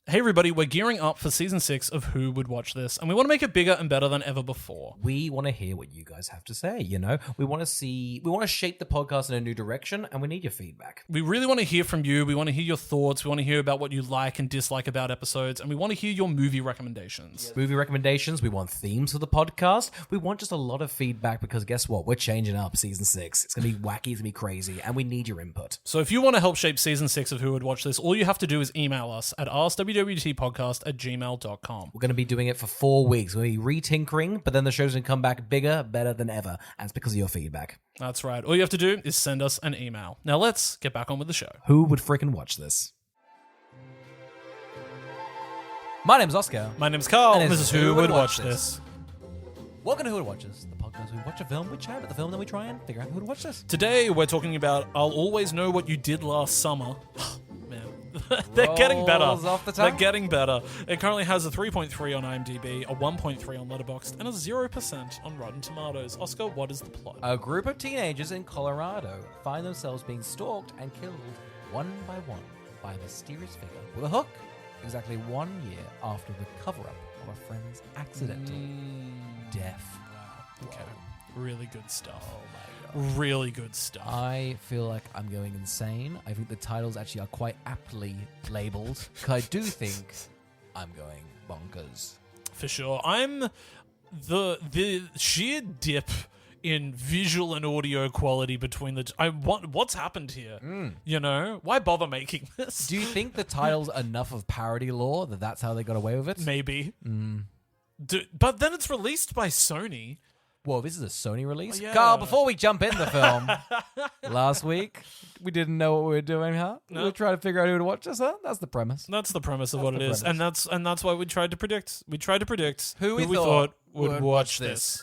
Hey everybody, we're gearing up for season 6 of Who Would Watch This, and we want to make it bigger and better than ever before. We want to hear what you guys have to say, you know? We want to shape the podcast in a new direction, and we need your feedback. We really want to hear from you. We want to hear your thoughts. We want to hear about what you like and dislike about episodes, and we want to hear your movie recommendations. Movie recommendations, we want themes for the podcast. We want just a lot of feedback because guess what? We're changing up season 6. It's going to be wacky, it's going to be crazy, and we need your input. So if you want to help shape season 6 of Who Would Watch This, all you have to do is email us at askwwwtpodcast@gmail.com. We're going to be doing it for 4 weeks. We're going to be re-tinkering, but then the show's going to come back bigger, better than ever, and it's because of your feedback. That's right. All you have to do is send us an email. Now let's get back on with the show. Who would freaking watch this? My name's Oscar. My name's Carl, And and this is Who Would Watch This. Welcome to Who Would Watch This, the podcast where we watch a film, we chat about the film, then we try and figure out who to watch this. Today we're talking about I'll Always Know What You Did Last Summer. Man, they're getting better. Rolls off the tongue. They're getting better. It currently has a 3.3 on IMDb, a 1.3 on Letterboxd, and a 0% on Rotten Tomatoes. Oscar, what is the plot? A group of teenagers in Colorado find themselves being stalked and killed one by a mysterious figure with a hook exactly 1 year after the cover-up of a friend's accidental death. Wow. Okay. Really good stuff. Oh my god. Really good stuff. I feel like I'm going insane. I think the titles actually are quite aptly labeled. Because I do think I'm going bonkers. For sure. I'm the sheer dip in visual and audio quality between the what's happened here? You know? Why bother making this? Do you think the title's enough of parody lore that that's how they got away with it? Maybe. But then it's released by Sony. Whoa, this is a Sony release? Oh, yeah. Carl, before we jump in the film, last week, we didn't know what we were doing, huh? No. We were trying to figure out who to watch this, huh? That's the premise. That's the premise of That's what it the is. premise. And that's why we tried to predict. We tried to predict Who we thought thought would would watch watch this.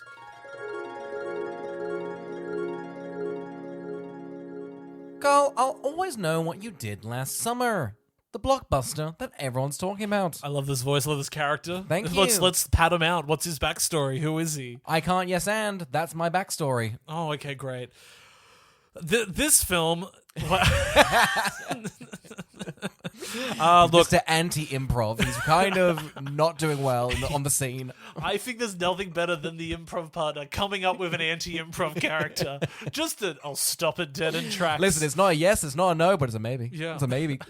Carl, I'll always know what you did last summer. The blockbuster that everyone's talking about. I love this voice. I love this character. Thank Let's you. pat him out. What's his backstory? Who is he? I can't yes and. That's my backstory. Oh, okay, great. This film. Look, Mr. Anti-improv. He's kind of not doing well on the scene. I think there's nothing better than the improv partner coming up with an anti-improv character. I'll stop it dead in tracks. Listen, it's not a yes, it's not a no, but it's a maybe. Yeah. It's a maybe.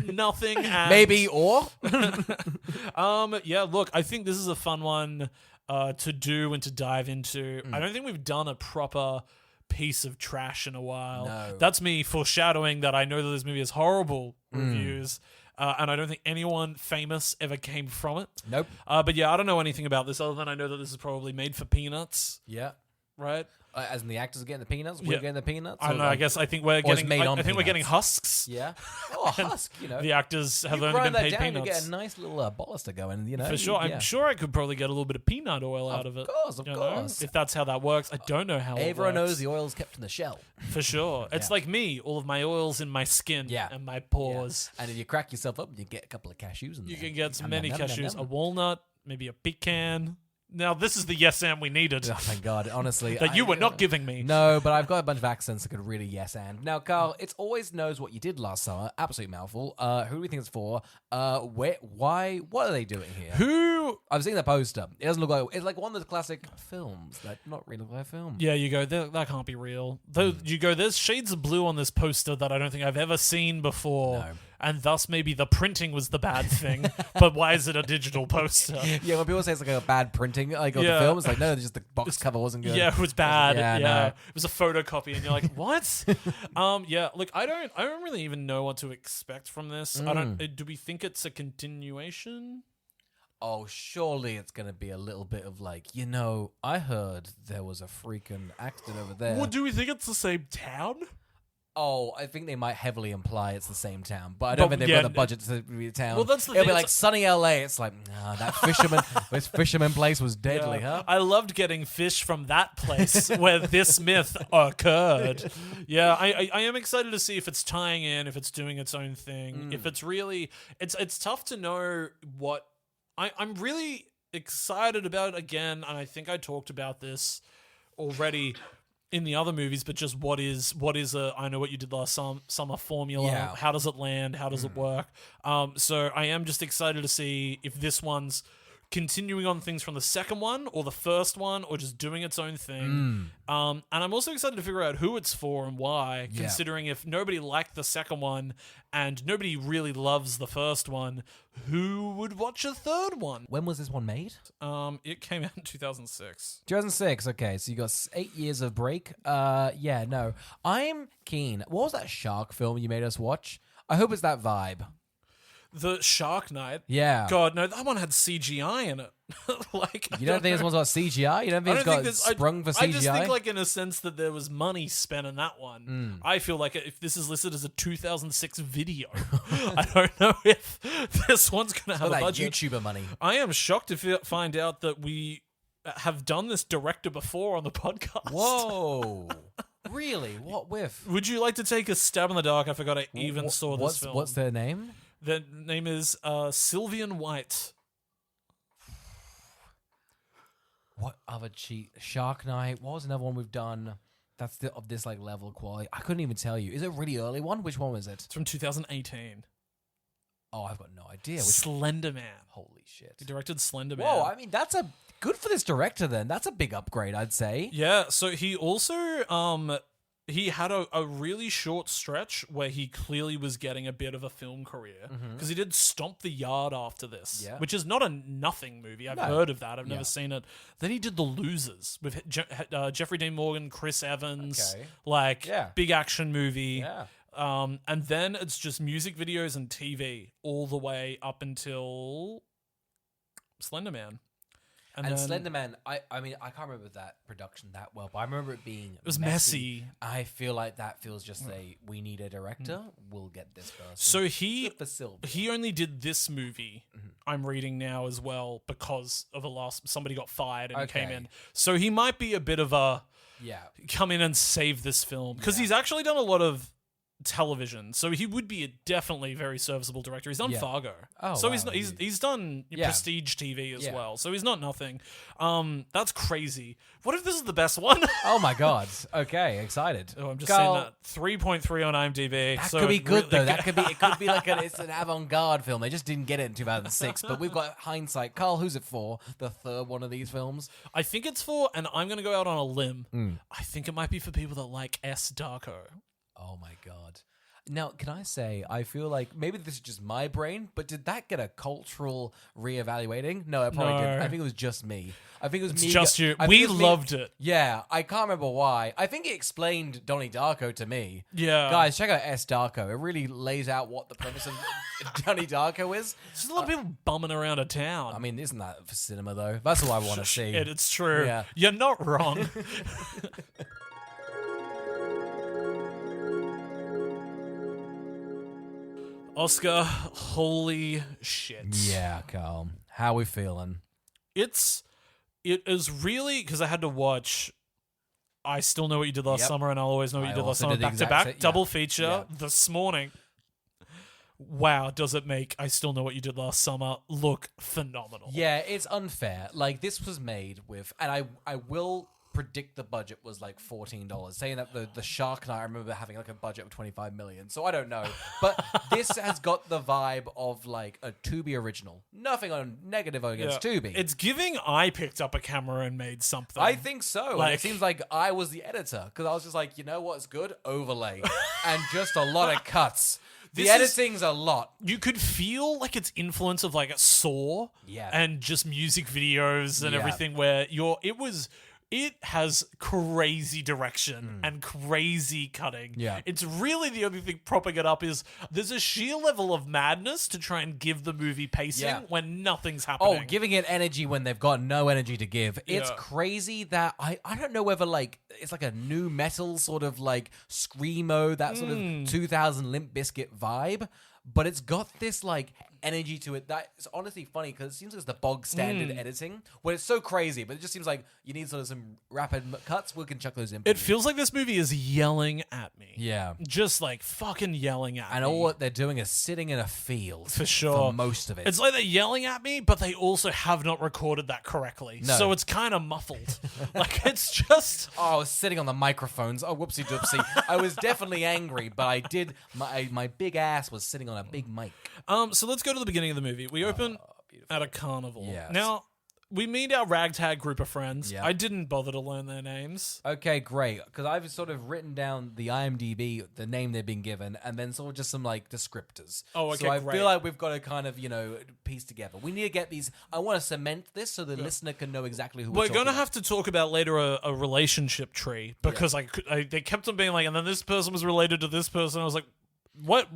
Nothing. And, Maybe or? Yeah. Look, I think this is a fun one to do and to dive into. I don't think we've done a proper piece of trash in a while. No. That's me foreshadowing that I know that this movie has horrible reviews. And I don't think anyone famous ever came from it. Nope. But yeah, I don't know anything about this other than I know that this is probably made for peanuts, Yeah. right? As in the actors are getting the peanuts, we're Yeah. getting the peanuts. I don't know. I guess I think we're it's getting. made on I think we're getting peanuts. husks. Yeah. Oh, a husk, you know. The actors have you only been grind that paid down, you peanuts. get a nice little bolster going, you know. For sure. Yeah. I'm sure I could probably get a little bit of peanut oil out of it. Of you know, course. if that's how that works. I don't know how Everyone it works. knows the oil's kept in the shell. For sure. It's Yeah. like me. All of my oil's in my skin Yeah. and my pores. And if you crack yourself up, you get a couple of cashews in there. You can get so Nom, many nom, nom, nom, cashews, a nom. walnut, maybe a pecan. Now, this is the yes and we needed Oh, thank God. Honestly. that you were not giving me. No, but I've got a bunch of accents that could really yes and. Now, Carl, it's always knows what you did last summer. Absolute mouthful. Who do we think it's for? Where? Why? What are they doing here? Who? I've seen the poster. It doesn't look like it's like one of the classic films that not really look like a film. Yeah, you go, that can't be real. Though you go, there's shades of blue on this poster that I don't think I've ever seen before. No. And thus maybe the printing was the bad thing. But why is it a digital poster? Yeah, when people say it's like a bad printing, like of Yeah. the film, it's like no, just the box cover wasn't good. Yeah, it was bad. Yeah, Yeah, no. it was a photocopy, and you're like, what? Yeah. Look, I don't really even know what to expect from this. I don't. Do we think it's a continuation? Oh, surely it's gonna be a little bit of like, I heard there was a freaking accident over there. Or do we think it's the same town? Oh, I think they might heavily imply it's the same town, but I don't think they've yeah, got the budget to be a town. Well, that's the It'll thing, be like it's- sunny LA. It's like, nah, that fisherman, this fisherman place was deadly, Yeah. huh? I loved getting fish from that place where this myth occurred. Yeah, I am excited to see if it's tying in, if it's doing its own thing, if it's really... It's tough to know what... I'm really excited about, again, and I think I talked about this already. in the other movies, but just what is a I know what you did last summer formula. Yeah. How does it land? How does it work? So I am just excited to see if this one's continuing on things from the second one or the first one or just doing its own thing. And I'm also excited to figure out who it's for and why, considering if nobody liked the second one and nobody really loves the first one, who would watch a third one? When was this one made? It came out in 2006. 2006. Okay, so you got 8 years of break. Yeah, no, I'm keen. What was that shark film you made us watch? I hope it's that vibe. The Shark Night. Yeah. God, no, that one had CGI in it. You don't think this one's got CGI? You don't think it's got sprung for CGI? I just think, like, in a sense that there was money spent on that one. I feel like if this is listed as a 2006 video, I don't know if this one's going to have a budget. YouTuber money. I am shocked to find out that we have done this director before on the podcast. Whoa. Really? What with? Would you like to take a stab in the dark? I forgot I even saw this film. What's their name? Their name is Sylvian White. What other cheat? Shark Night. What was another one we've done that's of this like level of quality? I couldn't even tell you. Is it a really early one? Which one was it? It's from 2018. Oh, I've got no idea. Slender Man. Holy shit. He directed Slender Man. Whoa, I mean, that's a good for this director then. That's a big upgrade, I'd say. Yeah, so he also he had a really short stretch where he clearly was getting a bit of a film career because he did Stomp the Yard after this, which is not a nothing movie. I've heard of that. I've never seen it. Then he did The Losers with Jeffrey Dean Morgan, Chris Evans, big action movie. Yeah. And then it's just music videos and TV all the way up until Slender Man. And then, Slender Man, I mean, I can't remember that production that well, but I remember it being it was messy. I feel like that feels just we need a director, we'll get this person. So he only did this movie, I'm reading now as well, because of somebody got fired and came in. So he might be a bit of a come in and save this film, because he's actually done a lot of television, so he would be a definitely very serviceable director. He's done Fargo, so he's done prestige TV as well, so he's not nothing. That's crazy. What if this is the best one? Oh my god. Okay, excited. Oh, I'm just saying that 3.3 on IMDb. That could be good though. It could be like it's an avant-garde film. They just didn't get it in 2006, but we've got hindsight. Carl, who's it for? The third one of these films? I think it's for, and I'm going to go out on a limb, I think it might be for people that like S. Darko. Oh my god. Now, can I say, I feel like maybe this is just my brain, but did that get a cultural reevaluating? No, it probably didn't. I think it was just me. I think it was me. Just you. We loved it. Yeah, I can't remember why. I think it explained Donnie Darko to me. Yeah. Guys, check out S. Darko. It really lays out what the premise of Donnie Darko is. There's a lot of people bumming around a town. I mean, isn't that for cinema, though? That's all I want to see. It's true. Yeah. You're not wrong. Oscar, holy shit. Yeah, Carl. How we feeling? It is really, because I had to watch I Still Know What You Did Last Summer and I'll Always Know What You Did Last Summer back to back, double feature this morning. Wow, does it make I Still Know What You Did Last Summer look phenomenal. Yeah, it's unfair. Like, this was made with, and I will predict the budget was like $14. Saying that the Shark Night, I remember having like a budget of $25 million. So I don't know. But this has got the vibe of like a Tubi original. Nothing on negative against Tubi. It's giving I picked up a camera and made something. I think so. Like, it seems like I was the editor, because I was just like, you know what's good? Overlay. And just a lot of cuts. The editing's a lot. You could feel like its influence of like a Saw and just music videos and everything, where it has crazy direction and crazy cutting. Yeah. It's really the only thing propping it up is there's a sheer level of madness to try and give the movie pacing when nothing's happening. Oh, giving it energy when they've got no energy to give. It's crazy that I don't know whether like it's like a new metal sort of like screamo, that sort of 2000 Limp Bizkit vibe. But it's got this like energy to it that it's honestly funny because it seems like it's the bog standard editing where it's so crazy, but it just seems like you need sort of some rapid cuts. We can chuck those in. It feels like this movie is yelling at me. Yeah. Just like fucking yelling at me. And all what they're doing is sitting in a field. For sure. For most of it. It's like they're yelling at me, but they also have not recorded that correctly. No. So it's kind of muffled. Like, it's just... Oh, I was sitting on the microphones. Oh, whoopsie doopsie. I was definitely angry, but I did... My big ass was sitting on a big mic. So let's go to the beginning of the movie. We open at a carnival. Yes. Now, we meet our ragtag group of friends. Yeah. I didn't bother to learn their names. Okay, great. Because I've sort of written down the IMDb, the name they've been given, and then sort of just some, like, descriptors. Oh, okay, So I great. feel like we've got to kind of, piece together. We need to get these... I want to cement this so the listener can know exactly who We're we're going to talking have to talk about later a relationship tree because they kept on being like, and then this person was related to this person. I was like, what?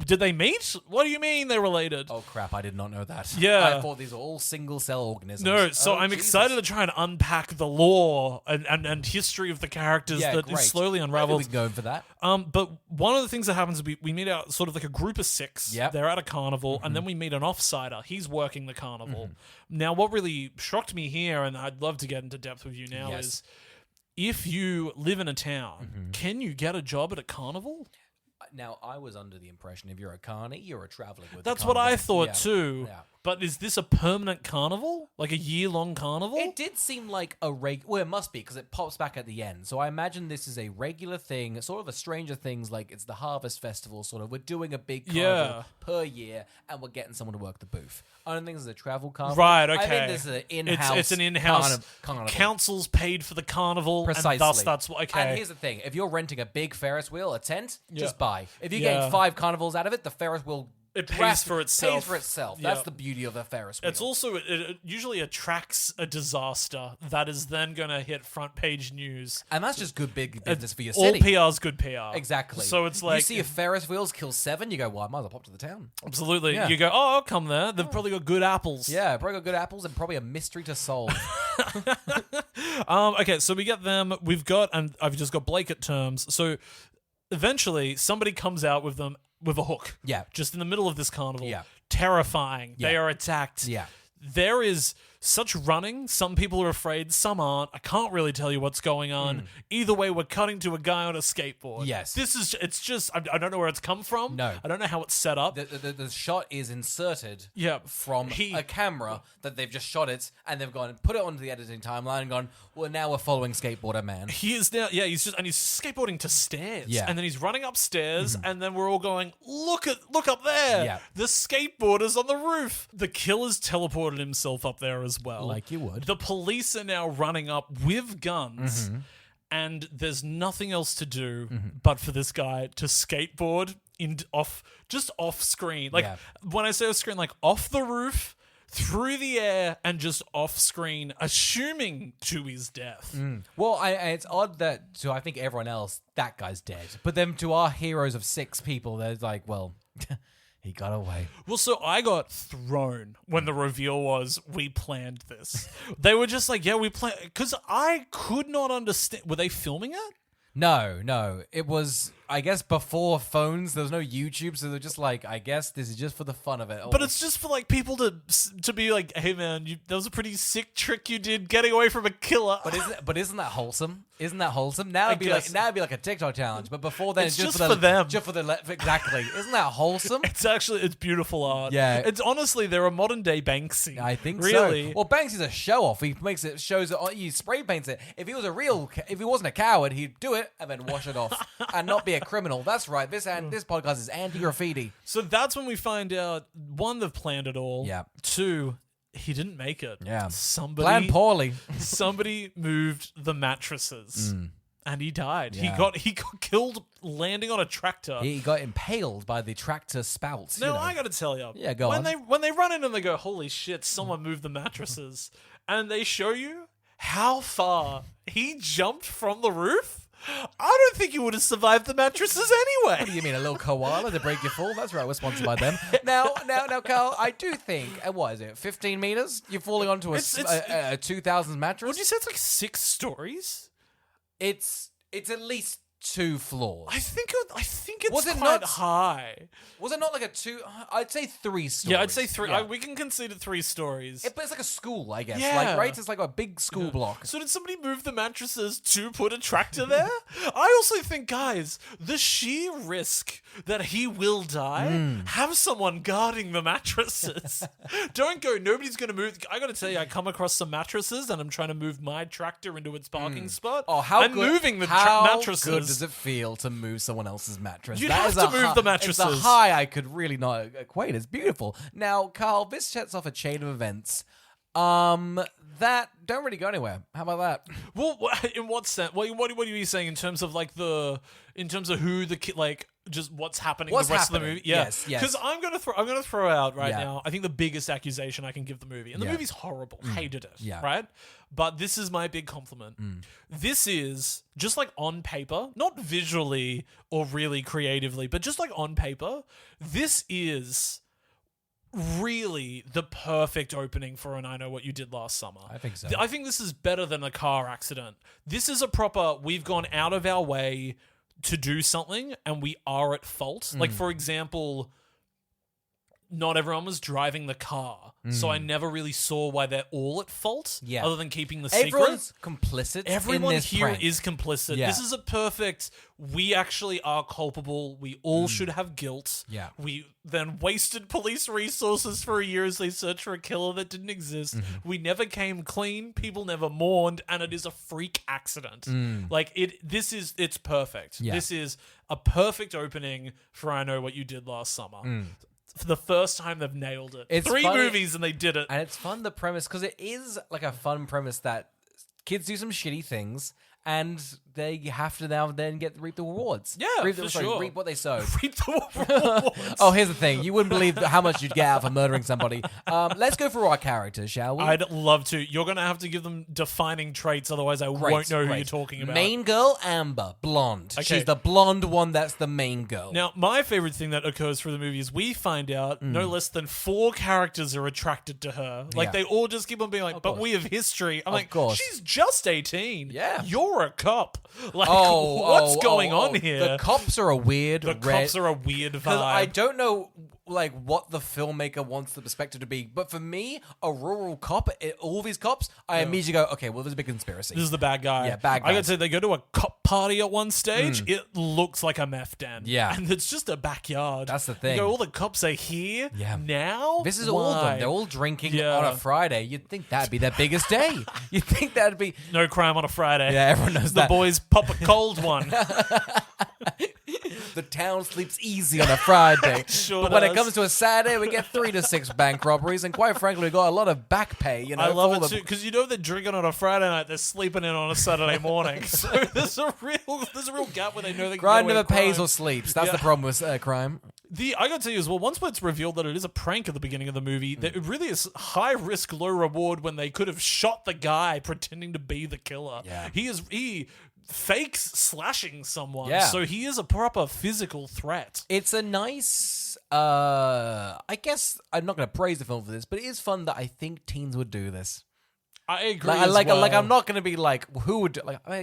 Did they meet? What do you mean they're related? Oh, crap. I did not know that. Yeah. I thought these were all single-cell organisms. No, so I'm Jesus. excited to try and unpack the lore and history of the characters that great. is slowly I think unraveled. we can go in for that. But one of the things that happens is we meet out sort of like a group of 6. Yep. They're at a carnival, and then we meet an offsider. He's working the carnival. Now, what really shocked me here, and I'd love to get into depth with you now, Yes. is if you live in a town, can you get a job at a carnival? Now, I was under the impression if you're a carny, you're a traveling with That's the what I carnival. thought Yeah. too. Yeah. But is this a permanent carnival? Like a year-long carnival? It did seem like a well, it must be because it pops back at the end. So I imagine this is a regular thing, sort of a Stranger Things, like it's the Harvest Festival, sort of. We're doing a big carnival per year, and we're getting someone to work the booth. I don't think this is a travel carnival. Right, okay. I think this is an in-house. It's an in-house carnival. Council's paid for the carnival, Precisely. and thus that's okay. And here's the thing: if you're renting a big Ferris wheel, a tent, just buy. If you're Yeah. getting 5 carnivals out of it, the Ferris wheel It pays for itself. Pays for itself. Yeah. That's the beauty of a Ferris wheel. It's also it usually attracts a disaster that is then going to hit front page news. and that's just good big business for your All city. PR is good PR. Exactly. So it's like you see if Ferris wheels kill 7, you go, well, I might as well pop to the town. absolutely. Yeah. You go, oh, I'll come there. They've probably got good apples. Yeah, probably got good apples and probably a mystery to solve. Okay, so we get them. We've got, and I've just got blanket terms. So eventually, somebody comes out with them with a hook. Yeah. Just in the middle of this carnival. Yeah. Terrifying. They Yeah. are attacked. Yeah. There is such running. Some people are afraid, some aren't. I can't really tell you what's going on. Either way, we're cutting to a guy on a skateboard. Yes. It's just, I don't know where it's come from. No. I don't know how it's set up. The shot is inserted from He- a camera that they've just shot it and they've gone and put it onto the editing timeline and gone, well, now we're following Skateboarder Man. He is now, he's skateboarding to stairs. Yeah. And then he's running upstairs, and then we're all going, look up there. Yeah. The skateboarder's on the roof. The killer's teleported himself up there as well. Like you would. The police are now running up with guns, and there's nothing else to do but for this guy to skateboard off screen. Like, Yeah. when I say off screen, like off the roof, through the air, and just off screen, assuming to his death. Well, it's odd that to I think everyone else, that guy's dead. But then to our heroes of 6 people, they're like, well, he got away. Well, so I got thrown when the reveal was we planned this. They were just like, yeah, we planned, because I could not understand. Were they filming it? No. It was, I guess, before phones. There was no YouTube, so they're just like, I guess this is just for the fun of it. But it's just for like people to be like, hey man, that was a pretty sick trick you did getting away from a killer. But isn't that wholesome? Isn't that wholesome? Now it'd be like a TikTok challenge. But before then, It's it's just just for them. Just for the exactly. Isn't that wholesome? It's beautiful art. Yeah. It's honestly, they're a modern day Banksy. I think really. so. Well, Banksy's a show off. He shows it. He spray paints it. If he wasn't a coward, he'd do it and then wash it off and not be a criminal. That's right. This podcast is anti-graffiti. So that's when we find out, one, they've planned it all. Yeah. 2, he didn't make it. Yeah. Somebody Planned poorly. Somebody moved the mattresses, and he died. Yeah. He got killed landing on a tractor. He got impaled by the tractor spouts. No, I got to tell you. Yeah, go on. When they run in and they go, "Holy shit! Someone moved the mattresses," and they show you how far he jumped from the roof. I don't think you would have survived the mattresses anyway. What do you mean, a little koala to break your fall? That's right, we're sponsored by them. Now, Carl, I do think, what is it, 15 meters? You're falling onto a 2000s mattress? Would you say it's like 6 stories? It's at least 2 floors. I think it's Was it quite not- high. Was it not like a 2? I'd say 3 stories. Yeah, I'd say 3. Yeah. We can concede it 3 stories. But it's like a school, I guess. Yeah. Like, right? It's like a big school block. So did somebody move the mattresses to put a tractor there? I also think, guys, the sheer risk that he will die, have someone guarding the mattresses. Don't go, nobody's going to move. I got to tell you, I come across some mattresses and I'm trying to move my tractor into its parking spot. Oh, how I'm good, moving the how mattresses. good does it feel to move someone else's mattress? You'd That have is to a move hi- the mattresses. It's a high I could really not equate. It's beautiful. Now, Carl, this sets off a chain of events that don't really go anywhere. How about that? Well, in what sense? What are you saying in terms of like in terms of who the kid, like just what's happening What's the rest happening? of the movie? Yeah, Yes, yes. Because I'm gonna throw out right Yeah. now. I think the biggest accusation I can give the movie, and the Yeah. movie's horrible, hated it. Yeah. Right. But this is my big compliment. This is just like on paper, not visually or really creatively, but just like on paper. This is really the perfect opening for an I Know What You Did Last Summer. I think so. I think this is better than a car accident. This is a proper, we've gone out of our way to do something and we are at fault. Like, for example, not everyone was driving the car. So I never really saw why they're all at fault. Yeah. Other than keeping the Everyone's secret. complicit. Everyone in this here prank. is complicit. Yeah. This is a perfect, we actually are culpable. We all should have guilt. Yeah. We then wasted police resources for a year as they searched for a killer that didn't exist. We never came clean. People never mourned. And it is a freak accident. Like, it's perfect. Yeah. This is a perfect opening for I Know What You Did Last Summer. For the first time, they've nailed it. It's 3 funny- movies and they did it. And it's fun, the premise, because it is like a fun premise that kids do some shitty things and they have to now and then reap the rewards. Yeah, for sorry, sure. reap what they sow. Reap the rewards. Oh, here's the thing. You wouldn't believe how much you'd get out for murdering somebody. Let's go through our characters, shall we? I'd love to. You're going to have to give them defining traits, otherwise I won't know who Great. you're talking about. Main girl, Amber, blonde. Okay. She's the blonde one that's the main girl. Now, my favorite thing that occurs through the movie is we find out no less than 4 characters are attracted to her. Like, Yeah. they all just keep on being like, but course. we have history. I'm like, course. she's just 18. Yeah. You're a cop. Like, what's going on here? The cops are a weird The red... cops are a weird Because vibe. I don't know, like, what the filmmaker wants the perspective to be, but for me, a rural cop, all these cops, I immediately go, okay, well, there's a big conspiracy. This is the bad guy. Yeah, bad I gotta guys. say, they go to a cop party at one stage. It looks like a meth den. Yeah. And it's just a backyard. That's the You thing. go, all the cops are here Yeah. now? This is all of them. Why? They're all drinking Yeah. on a Friday. You'd think that'd be their biggest day. You'd think that'd be... No crime on a Friday. Yeah, everyone knows The that. boys pop a cold one. The town sleeps easy on a Friday. Sure But when it does. comes to a Saturday, we get 3 to 6 bank robberies, and quite frankly, we got a lot of back pay. You know, I for love all it the- too, because you know they're drinking on a Friday night, they're sleeping in on a Saturday morning. So there's a real gap where they know they can Grind get away never with pays crime. or sleeps. That's Yeah. the problem with crime. I gotta tell you as well, once it's revealed that it is a prank at the beginning of the movie, that it really is high risk, low reward when they could have shot the guy pretending to be the killer. Yeah. He fakes slashing someone. Yeah. So he is a proper physical threat. It's a nice, I guess I'm not going to praise the film for this, but it is fun that I think teens would do this. I agree. Like as well. I'm not going to be like, who would,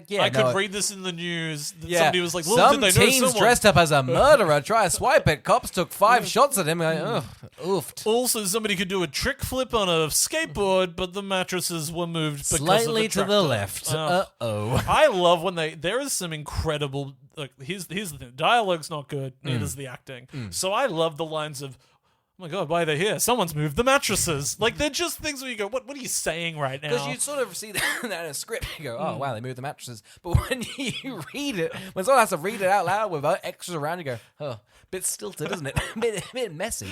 yeah, I no. could read this in the news. That Yeah. Somebody was like, well, some did they know teens someone? dressed up as a murderer try to swipe it. Cops took 5 shots at him. Like, ugh, oofed. Also, somebody could do a trick flip on a skateboard, but the mattresses were moved because Slightly of the to the tractor. left. Oh. Uh-oh. I love when there is some incredible, like, here's the thing. Dialogue's not good, neither's the acting. So I love the lines of, oh my God, why are they here? Someone's moved the mattresses. Like, they're just things where you go, what are you saying right now? Because you sort of see that in a script, you go, oh, wow, they moved the mattresses. But when you read it, when someone has to read it out loud with extras around, you go, oh, bit stilted, isn't it? bit messy.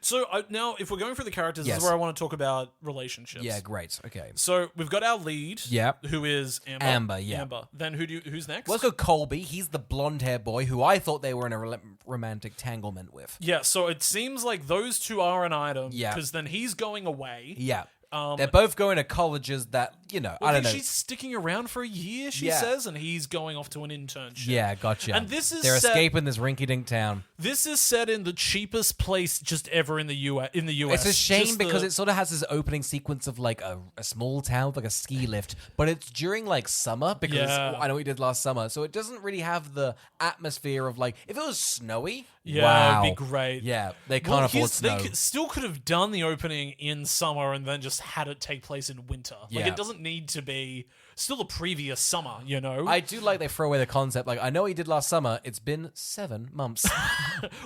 So now, if we're going through the characters, this Yes. is where I want to talk about relationships. Yeah, great. Okay. So we've got our lead, Yep. who is Amber. Amber, yeah. Amber. Then who's next? Let's go Colby. He's the blonde-haired boy who I thought they were in a romantic tanglement with. Yeah, so it seems like those two are an item. Yeah. Because then he's going away. Yeah. They're both going to colleges that, I don't know. She's sticking around for a year, she says, and he's going off to an internship. Yeah, gotcha. And they're escaping this rinky-dink town. This is set in the cheapest place just ever in the US. It's a shame because it sort of has this opening sequence of like a small town with like a ski lift, but it's during like summer because I know we did last summer, so it doesn't really have the atmosphere of like if it was snowy. Yeah, it'd be great. Yeah, they can't afford snow. They still could have done the opening in summer and then just had it take place in winter. Like, it doesn't need to be still the previous summer, I do like they throw away the concept. Like, I know what you did last summer. It's been 7 months.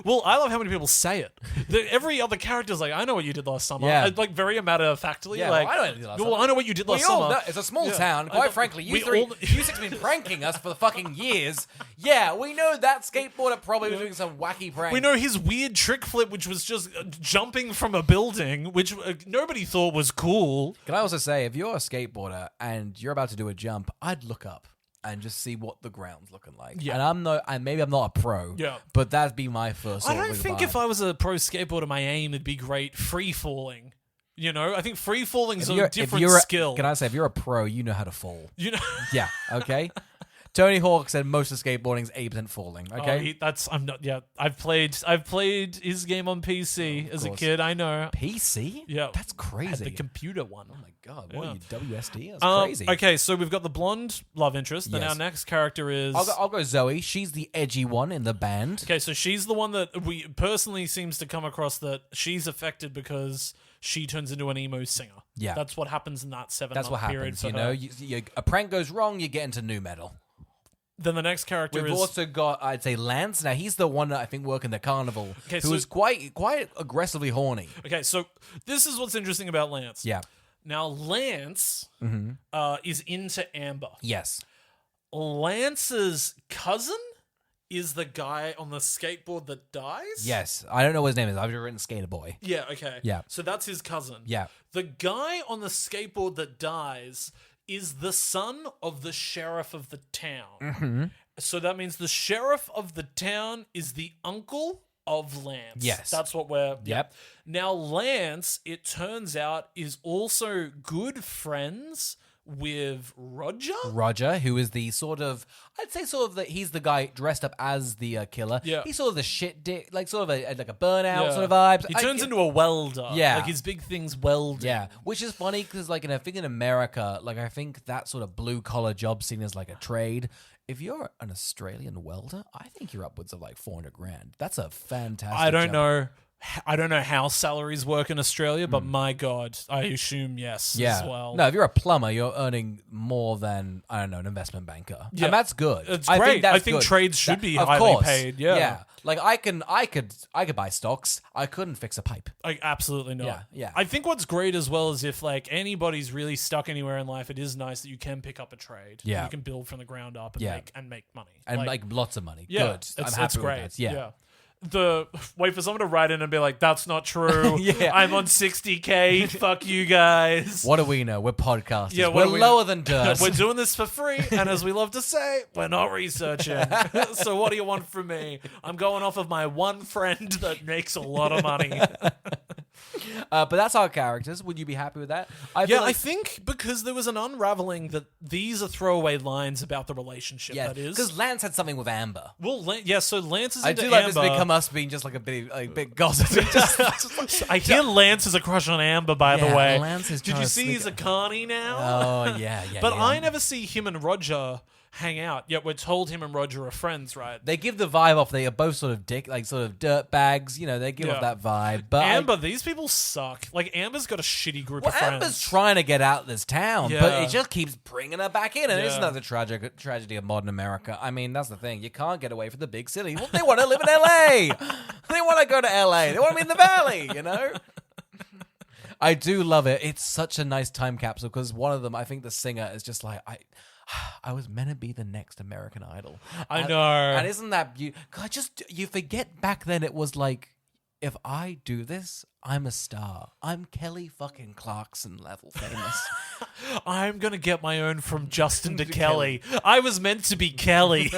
Well, I love how many people say it. Every other character's like, I know what you did last summer. Yeah. Like, very matter-of-factly. Yeah, like, I know what you did last summer. I know what you did last summer. Know, it's a small town. Quite frankly, you six have been pranking us for the fucking years. Yeah, we know that skateboarder probably was doing some wacky prank. We know his weird trick flip, which was just jumping from a building, which nobody thought was cool. Can I also say, if you're a skateboarder and you're about to do a jump, I'd look up and just see what the ground's looking like. Yeah. And maybe I'm not a pro. Yeah. But that'd be my first. I don't think if I was a pro skateboarder, my aim would be great free falling. I think free falling's a different skill. Can I say, if you're a pro, you know how to fall. Yeah. Okay. Tony Hawk said most of skateboarding is 8% falling. Okay, I'm not. Yeah, I've played his game on PC as a kid. I know PC. Yeah, that's crazy. The computer one. Oh my god, what are you, WSD? That's crazy. Okay, so we've got the blonde love interest. Then our next character is. I'll go Zoe. She's the edgy one in the band. Okay, so she's the one that we personally seems to come across that she's affected because she turns into an emo singer. Yeah, that's what happens in that 7-month period. That's what happens. A prank goes wrong, you get into nu metal. Then the next character We've also got, I'd say, Lance. Now, he's the one that I think working the carnival, who is quite aggressively horny. Okay, so this is what's interesting about Lance. Yeah. Now, Lance is into Amber. Yes. Lance's cousin is the guy on the skateboard that dies? Yes. I don't know what his name is. I've just written Skater Boy. Yeah, okay. Yeah. So that's his cousin. Yeah. The guy on the skateboard that dies is the son of the sheriff of the town. Mm-hmm. So that means the sheriff of the town is the uncle of Lance. Yes. That's what we're... Yep. Now, Lance, it turns out, is also good friends with Roger. Roger, who is the sort of... I'd say he's the guy dressed up as the killer. Yeah. He's sort of the shit dick, like sort of like a burnout sort of vibes. He turns into a welder. Yeah. Like his big thing's welding. Yeah. Which is funny because like I think in America, like I think that sort of blue collar job seen as like a trade. If you're an Australian welder, I think you're upwards of like $400,000. That's a fantastic I don't job. know. I don't know how salaries work in Australia, but my God, I assume yes as well. No, if you're a plumber, you're earning more than, I don't know, an investment banker. Yeah. And that's good. It's great. I think trades should be highly paid. Yeah. Yeah. Like I could buy stocks. I couldn't fix a pipe. Like absolutely not. Yeah. Yeah. I think what's great as well is if like anybody's really stuck anywhere in life, it is nice that you can pick up a trade. Yeah. You can build from the ground up and make money. And like lots of money. Yeah. Good. I'm happy it's great. with that. Yeah. Wait for someone to write in and be like, that's not true. I'm on 60K. Fuck you guys. What do we know? We're podcasters. Yeah, we're lower than dirt. We're doing this for free. And as we love to say, we're not researching. So what do you want from me? I'm going off of my one friend that makes a lot of money. But that's our characters. Would you be happy with that? I think because there was an unraveling that these are throwaway lines about the relationship. That is because Lance had something with Amber. Well, so Lance is. I do like this become us being just like a bit gossipy. I hear Lance has a crush on Amber. By the way, Lance is. Did you see he's a carny now? Oh yeah. But I never see him and Roger hang out. Yet we're told him and Roger are friends, right? They give the vibe off. They are both sort of dirt bags. They give off that vibe. But Amber, these people suck. Like Amber's got a shitty group of friends. Amber's trying to get out of this town, but it just keeps bringing her back in. And isn't that the tragedy of modern America? I mean, that's the thing. You can't get away from the big city. Well, they want to live in LA. They want to go to LA. They want to be in the valley. I do love it. It's such a nice time capsule because one of them, I think the singer is just like I was meant to be the next American Idol. I know. And isn't that you forget back then it was like, if I do this, I'm a star. I'm Kelly fucking Clarkson level famous. I'm going to get my own from Justin to Kelly. I was meant to be Kelly.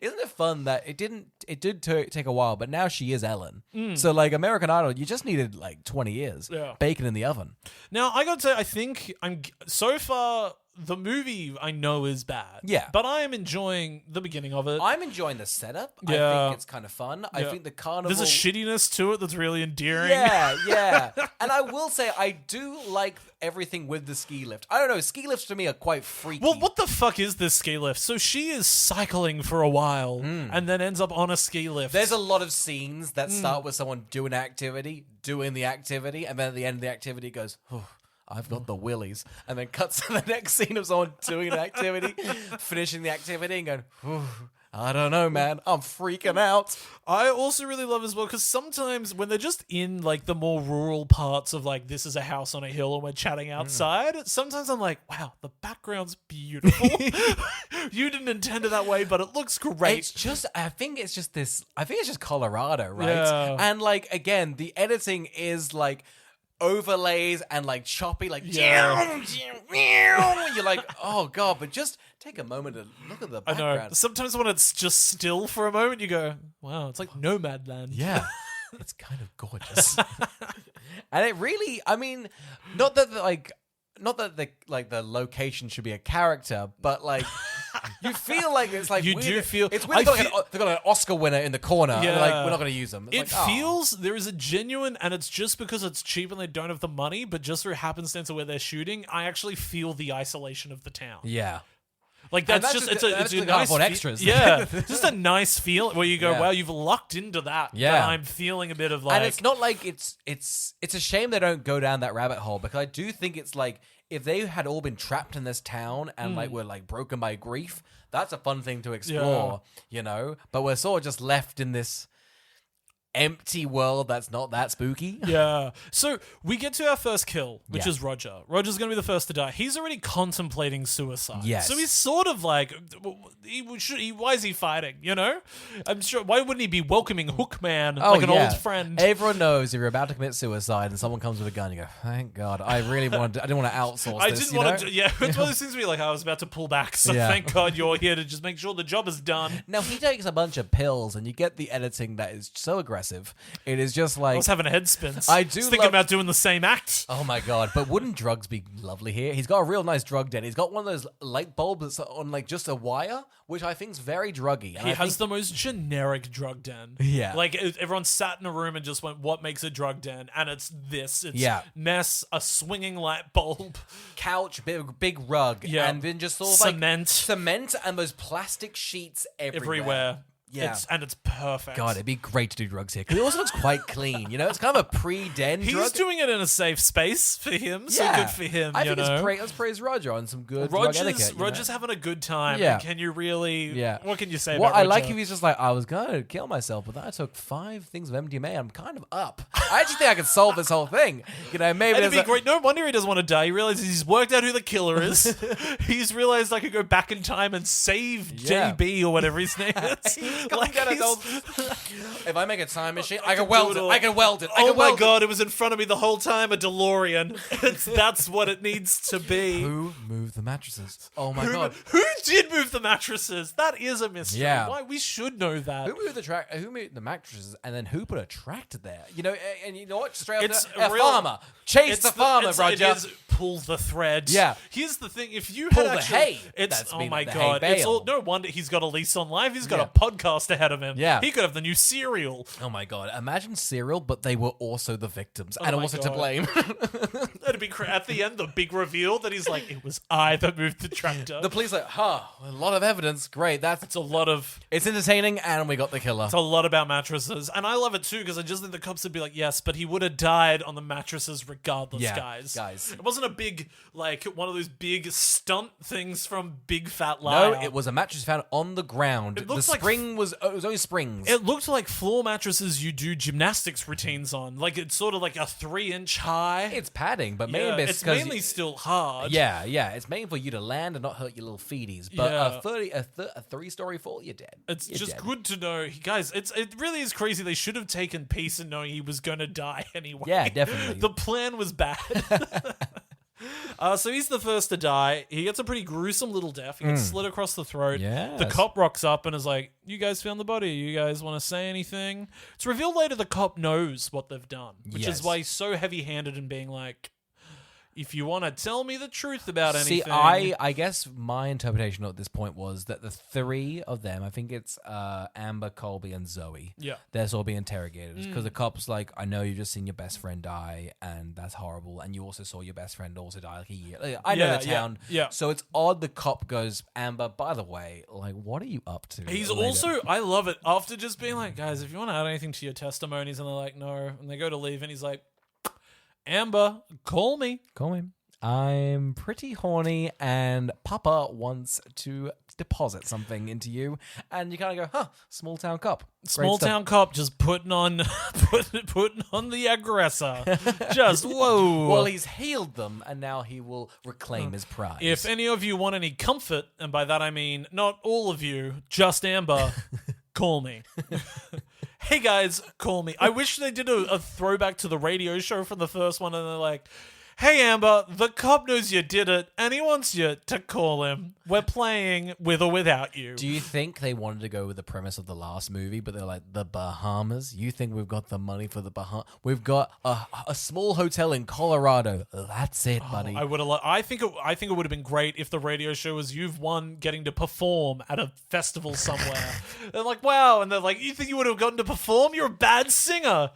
isn't it fun that it did take a while, but now she is Ellen. So like American Idol, you just needed like 20 years. Yeah. Bacon in the oven. Now, I got to say, I think so far, the movie I know is bad. Yeah. But I am enjoying the beginning of it. I'm enjoying the setup. Yeah. I think it's kind of fun. I think the carnival... There's a shittiness to it that's really endearing. Yeah. And I will say, I do like everything with the ski lift. I don't know, ski lifts to me are quite freaky. Well, what the fuck is this ski lift? So she is cycling for a while and then ends up on a ski lift. There's a lot of scenes that start with someone doing the activity, and then at the end of the activity goes, oh, I've got the willies, and then cuts to the next scene of someone doing an activity, finishing the activity, and going, I don't know, man, I'm freaking out. I also really love as well, because sometimes when they're just in like the more rural parts of like, this is a house on a hill and we're chatting outside, sometimes I'm like, wow, the background's beautiful. You didn't intend it that way, but it looks great. It's just, I think it's just Colorado, right? Yeah. And like, again, the editing is like, overlays and like choppy, like Yeah. you're like, oh god, but just take a moment to look at the I background. know. Sometimes when it's just still for a moment, you go, wow, it's like Nomadland. Yeah. It's kind of gorgeous. And it really, I mean, not that the location should be a character, but like you feel like it's like You weird. do feel- it's weird. They've got an Oscar winner in the corner. Yeah. And like, we're not going to use them. It's It like, oh. feels there is a genuine, and it's just because it's cheap and they don't have the money, but just through happenstance of where they're shooting, I actually feel the isolation of the town. Yeah. Like And that's that's just just- it's that's a the nice cardboard fe- extras. Yeah, just a nice feel where you go, Yeah. wow, you've lucked into that. Yeah. That I'm feeling a bit of like, And it's not like it's a shame they don't go down that rabbit hole, because I do think it's like if they had all been trapped in this town and like were like broken by grief, that's a fun thing to explore, you know? But we're sort of just left in this empty world that's not that spooky. Yeah. So we get to our first kill, which Yeah. is Roger. Roger's going to be the first to die. He's already contemplating suicide. Yes. So he's sort of like, why is he fighting? You know? I'm sure. Why wouldn't he be welcoming Hookman like an old friend? Everyone knows if you're about to commit suicide and someone comes with a gun, you go, thank God. I didn't want to outsource I this. didn't you want know? to. Yeah, it's one of those things where you're like, I was about to pull back, so Yeah. thank God you're here to just make sure the job is done. Now, he takes a bunch of pills and you get the editing that is so aggressive. It is just like... I was having head spins. I do was thinking love- about doing the same act. Oh my God, but wouldn't drugs be lovely here? He's got a real nice drug den. He's got one of those light bulbs that's on like just a wire, which I think is very druggy. And He I has think- the most generic drug den. Yeah. Like, everyone sat in a room and just went, what makes a drug den? And it's this. It's Yeah. mess, a swinging light bulb, couch, big rug, Yeah. and then just sort of like cement and those plastic sheets everywhere. Yeah. It's perfect. God, it'd be great to do drugs here because it also looks quite clean. You know, it's kind of a pre-den He's drug. doing it in a safe space for him, so good for him, I you think know? it's great. Let's praise Roger on some good drug etiquette. Roger's having a good time. Yeah. Can you really... Yeah. What can you say What about I Roger? like if he's just like, I was going to kill myself, but then I took 5 things of MDMA. I'm kind of up. I actually think I can solve this whole thing. You know, maybe It'd there's be great. No wonder he doesn't want to die. He realizes he's worked out who the killer is. He's realized I could go back in time and save Yeah. JB or whatever his name is. if I make a time machine, I can do weld it it. all. I can weld it. Oh my God, it was in front of me the whole time, a DeLorean. That's what it needs to be. Who moved the mattresses? Oh my God. Who did move the mattresses? That is a mystery. Yeah. Why? We should know that. Who moved the mattresses, and then who put a tractor there? You know, and you know what? Straight It's up, a real- farmer. Chase the farmer, Roger. It is pull the thread. Yeah. Here's the thing: if you Pull had the actually, hay. it's That's oh been my the hay God, it's bale. all no wonder he's got a lease on life. He's got Yeah. a podcast ahead of him. Yeah. he could have the new serial. Oh my God. Imagine Serial, but they were also the victims and my also to God. blame. That'd be at the end the big reveal that he's like, it was I that moved the tractor. The police are like, a lot of evidence. Great. it's a lot of. It's entertaining, and we got the killer. It's a lot about mattresses, and I love it too because I just think the cops would be like, "Yes, but he would have died on the mattresses regardless, Yeah, guys." guys. It wasn't a big like one of those big stunt things from Big Fat No, Liar. it was a mattress found on the ground. It The looks like- spring was it was only springs. It looked like floor mattresses you do gymnastics routines on. Like it's sort of like a 3-inch high. It's padding, but Yeah, mainly it's mainly still hard. Yeah, it's made for you to land and not hurt your little feeties. But Yeah. a 3-story fall, you're dead. It's You're just dead. good to know, guys. It really is crazy. They should have taken peace in knowing he was going to die anyway. Yeah, definitely. The plan was bad. So he's the first to die. He gets a pretty gruesome little death. He gets slit across the throat. Yes. The cop rocks up and is like, you guys found the body. You guys want to say anything? It's revealed later the cop knows what they've done, which is why he's so heavy-handed in being like, if you want to tell me the truth about anything. See, I guess my interpretation at this point was that the three of them, I think it's Amber, Colby, and Zoe. Yeah. They're sort of being interrogated because the cop's like, I know you've just seen your best friend die, and that's horrible. And you also saw your best friend also die like a year. Like, I know the town. Yeah. So it's odd the cop goes, Amber, by the way, like, what are you up to? He's later? also, I love it, after just being like, guys, if you want to add anything to your testimonies, and they're like, no, and they go to leave, and he's like, Amber, call me. Call me. I'm pretty horny, and Papa wants to deposit something into you. And you kind of go, huh, small town cop. Small town cop just putting on the aggressor. Just, whoa. Well, he's healed them, and now he will reclaim his prize. If any of you want any comfort, and by that I mean not all of you, just Amber, call me. Hey guys, call me. I wish they did a throwback to the radio show from the first one, and they're like, hey Amber, the cop knows you did it, and he wants you to call him. We're playing with or without you. Do you think they wanted to go with the premise of the last movie, but they're like, the Bahamas? You think we've got the money for the Bahamas? We've got a small hotel in Colorado. That's it, buddy. I think it would have been great if the radio show was you've won getting to perform at a festival somewhere. They're like, wow, and they're like, you think you would have gotten to perform? You're a bad singer.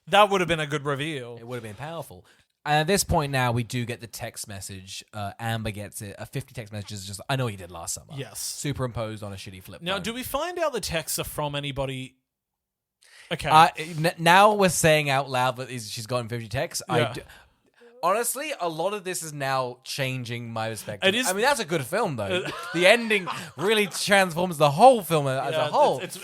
That would have been a good reveal. It would have been powerful. And at this point now, we do get the text message. Amber gets it. 50 text messages. Just, I know what you did last summer. Yes. Superimposed on a shitty flip Now, phone. do we find out the texts are from anybody? Okay. Now we're saying out loud that she's gotten 50 texts. Yeah. Honestly, a lot of this is now changing my perspective. It is. I mean, that's a good film, though. The ending really transforms the whole film as a whole. It's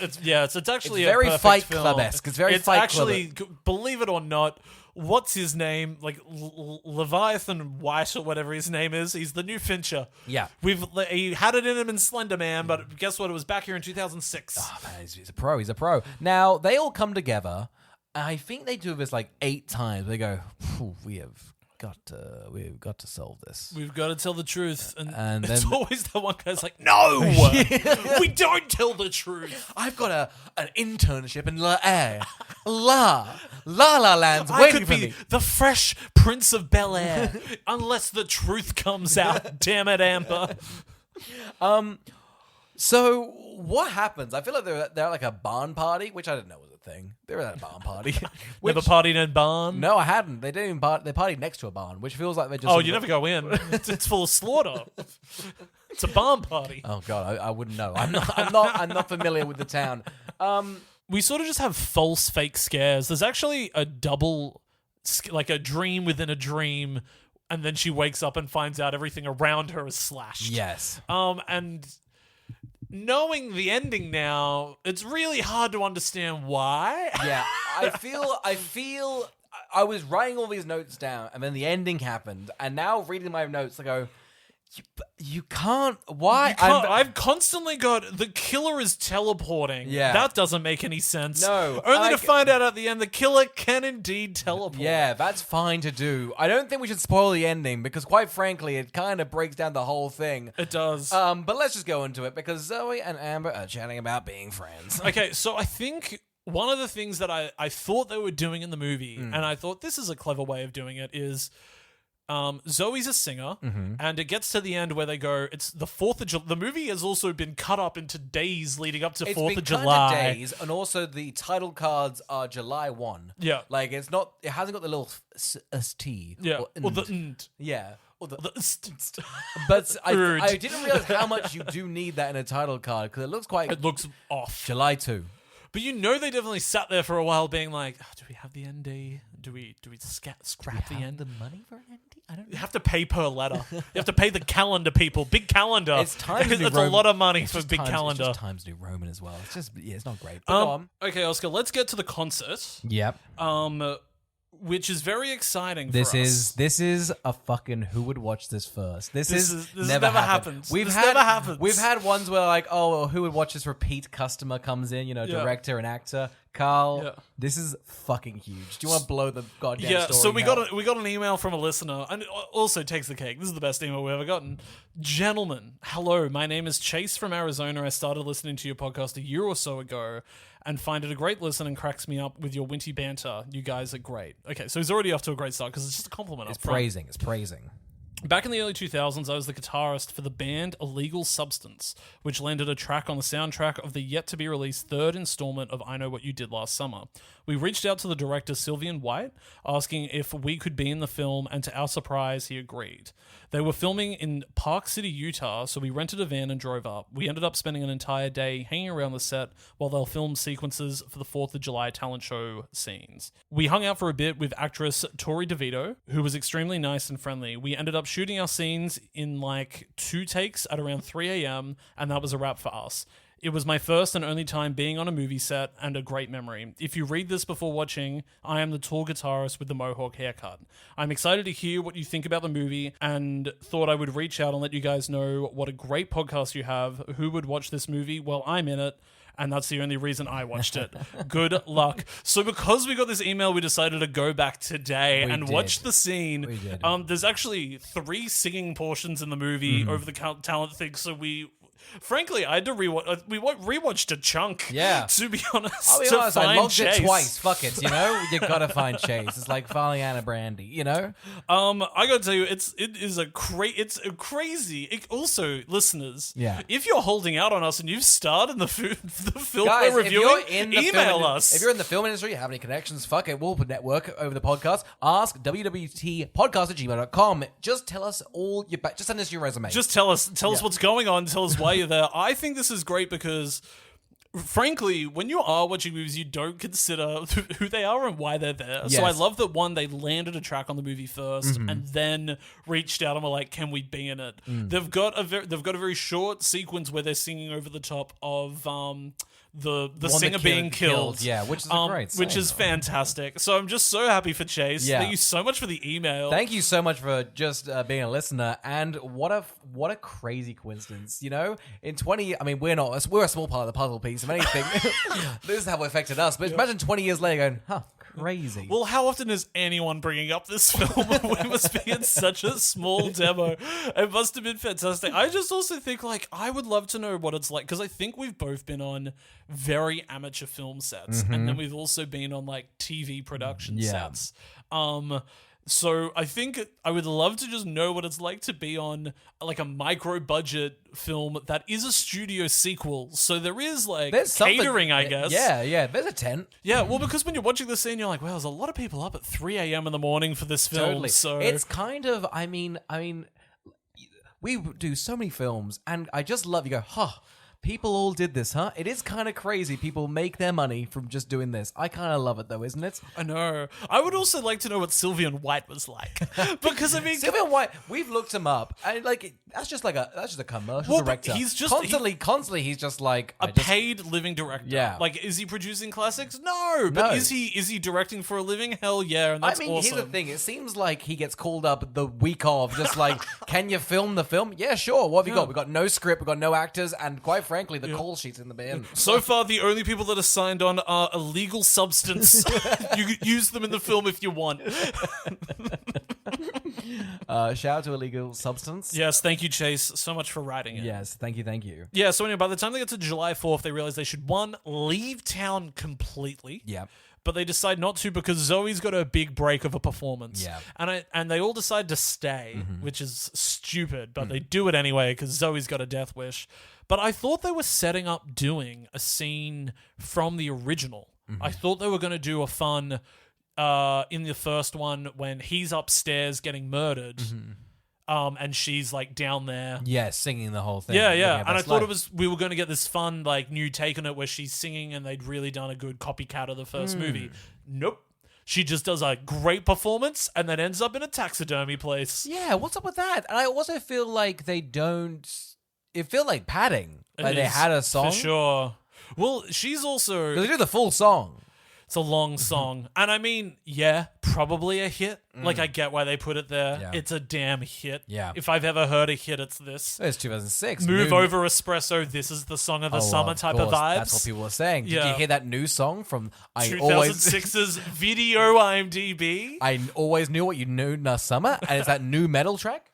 actually It's very a perfect Fight film. Club-esque. It's very Fight actually, believe it or not, what's his name? Like Leviathan White or whatever his name is. He's the new Fincher. Yeah. He had it in him in Slender Man, but guess what? It was back here in 2006. Oh, man, he's a pro. He's a pro. Now, they all come together. And I think they do this like 8 times. They go, we've got to solve this. We've got to tell the truth. And then it's always the one guy's like, no, we don't tell the truth. I've got an internship in La La Land's I waiting could for be me. the fresh Prince of Bel-Air unless the truth comes out. Damn it, Amber. So what happens? I feel like they're at like a barn party, which I didn't know was a thing. They were at a barn party. Never partied in a barn? No, I hadn't. They didn't even they partied next to a barn, which feels like they just... Oh, you never go in. It's full of slaughter. It's a barn party. Oh God, I wouldn't know. I'm not familiar with the town. We sort of just have false fake scares. There's actually a double, like a dream within a dream, and then she wakes up and finds out everything around her is slashed. Yes. And knowing the ending now, it's really hard to understand why. Yeah, I feel I was writing all these notes down, and then the ending happened, and now reading my notes, I go, you can't. Why? I've constantly got the killer is teleporting. Yeah. That doesn't make any sense. No. Only to find out at the end the killer can indeed teleport. Yeah, that's fine to do. I don't think we should spoil the ending because, quite frankly, it kind of breaks down the whole thing. It does. But let's just go into it because Zoe and Amber are chatting about being friends. Okay, so I think one of the things that I thought they were doing in the movie, and I thought this is a clever way of doing it, is Zoe's a singer, and it gets to the end where they go, it's the 4th of July. The movie has also been cut up into days leading up to 4th of July. Days, and also the title cards are July 1. Yeah. Like, it hasn't got the little ST. Yeah. Or the nd. Yeah. Or the But I didn't realize how much you do need that in a title card because it looks quite... It looks off. July 2. But you know they definitely sat there for a while being like, oh, do we have the ND? Do we scrap the end? The money for an ND? I don't know. You have to pay per letter. You have to pay the calendar people. Big calendar. It's time to It's a lot of money for big calendar. It's just Times New Roman as well. It's just, it's not great. But go on. Okay, Oscar, let's get to the concert. Yep. Which is very exciting for us. This is a fucking who would watch this first. This never happened. Never happens. We've had ones where like, oh, who would watch this? Repeat customer comes in, director and actor. Carl, Yeah. this is fucking huge. Do you want to blow the goddamn Yeah, story so we out? got an email from a listener, and it also takes the cake. This is the best email we've ever gotten. Gentlemen, hello. My name is Chase from Arizona. I started listening to your podcast a year or so ago, and find it a great listen and cracks me up with your witty banter. You guys are great. Okay, so he's already off to a great start because it's just a compliment. It's up front. praising. It's praising. Back in the early 2000s, I was the guitarist for the band Illegal Substance, which landed a track on the soundtrack of the yet-to-be-released third installment of I Know What You Did Last Summer. We reached out to the director, Sylvian White, asking if we could be in the film, and to our surprise, he agreed. They were filming in Park City, Utah, so we rented a van and drove up. We ended up spending an entire day hanging around the set while they'll film sequences for the 4th of July talent show scenes. We hung out for a bit with actress Tori DeVito, who was extremely nice and friendly. We ended up shooting our scenes in like 2 takes at around 3 a.m., and that was a wrap for us. It was my first and only time being on a movie set, and a great memory. If you read this before watching, I am the tall guitarist with the mohawk haircut. I'm excited to hear what you think about the movie, and thought I would reach out and let you guys know what a great podcast you have. Who would watch this movie? Well, I'm in it, and that's the only reason I watched it. Good luck. So because we got this email, we decided to go back today and watch the scene. We did. There's actually 3 singing portions in the movie over the talent thing, so frankly, I had to rewatch. We rewatched a chunk. Yeah. To be honest, I'll be to honest, I find logged Chase. it twice. Fuck it, you know? You gotta find Chase. It's like finding Anna Brandy, you know? I gotta tell you, it's crazy. Also, listeners, Yeah. if you're holding out on us and you've starred in the film Guys, we're if reviewing, you're in the email film, us. If you're in the film industry, you have any connections, fuck it, we'll network over the podcast. Ask wwwtpodcast@gmail.com. Just tell us all your just send us your resume. Just tell us what's going on. Tell us why you're there. I think this is great because, frankly, when you are watching movies, you don't consider who they are and why they're there. Yes. So I love that they landed a track on the movie first and then reached out and were like, "Can we be in it?" They've got a very short sequence where they're singing over the top of the singer being killed. Yeah, which is a great which scene. is fantastic. So I'm just so happy for Chase. Yeah. Thank you so much for the email. Thank you so much for just being a listener, and what a crazy coincidence, you know? In 20, I mean, we're a small part of the puzzle piece of anything. This is how it affected us, but imagine 20 years later going, huh, crazy. Well, how often is anyone bringing up this film? We must be in such a small demo. It must have been fantastic. I just also think, like, I would love to know what it's like, because I think we've both been on very amateur film sets, and then we've also been on, like, TV production sets. So I think I would love to just know what it's like to be on like a micro budget film that is a studio sequel. So there is like catering, I guess. Yeah, there's a tent. Yeah, well, because when you're watching the scene, you're like, well, there's a lot of people up at 3 a.m. in the morning for this film. Totally. So It's kind of, I mean, we do so many films, and I just love, you go, huh, people all did this, huh? It is kind of crazy. People make their money from just doing this. I kind of love it, though, isn't it? I know. I would also like to know what Sylvian White was like, because I mean, Sylvian White, we've looked him up, and like that's just a commercial director. he's just constantly he's just like a paid living director. Yeah. Like, is he producing classics? No. But No. is he directing for a living? Hell yeah. And that's I mean, awesome. here's the thing. It seems like he gets called up the week of, just like, can you film the film? Yeah, sure. What have you got? We've got no script, we've got no actors, and quite frankly, the call sheet's in the bin. So far, the only people that are signed on are Illegal Substance. You could use them in the film if you want. Shout out to Illegal Substance. Yes, thank you, Chase, so much for writing it. Yes, thank you. Yeah, so anyway, by the time they get to July 4th, they realize they should, 1, leave town completely. Yeah. But they decide not to because Zoe's got a big break of a performance. Yeah. And they all decide to stay, which is stupid, but they do it anyway because Zoe's got a death wish. But I thought they were setting up doing a scene from the original. I thought they were going to do a fun in the first one when he's upstairs getting murdered. And she's like down there. Yeah, singing the whole thing. Yeah. And I thought we were going to get this fun like new take on it where she's singing and they'd really done a good copycat of the first movie. Nope. She just does a great performance and then ends up in a taxidermy place. Yeah, what's up with that? And I also feel like they don't... It feel like padding. Like they had a song. For sure. Well, she's also... They do the full song. It's a long song. And I mean, yeah, probably a hit. Like, I get why they put it there. Yeah. It's a damn hit. Yeah. If I've ever heard a hit, it's this. It's 2006. Move over espresso. This is the song of the summer of type course. of vibes. That's what people are saying. Did Yeah. you hear that new song from 2006's Video IMDb? I always knew what you knew in the summer, and it's that new metal track.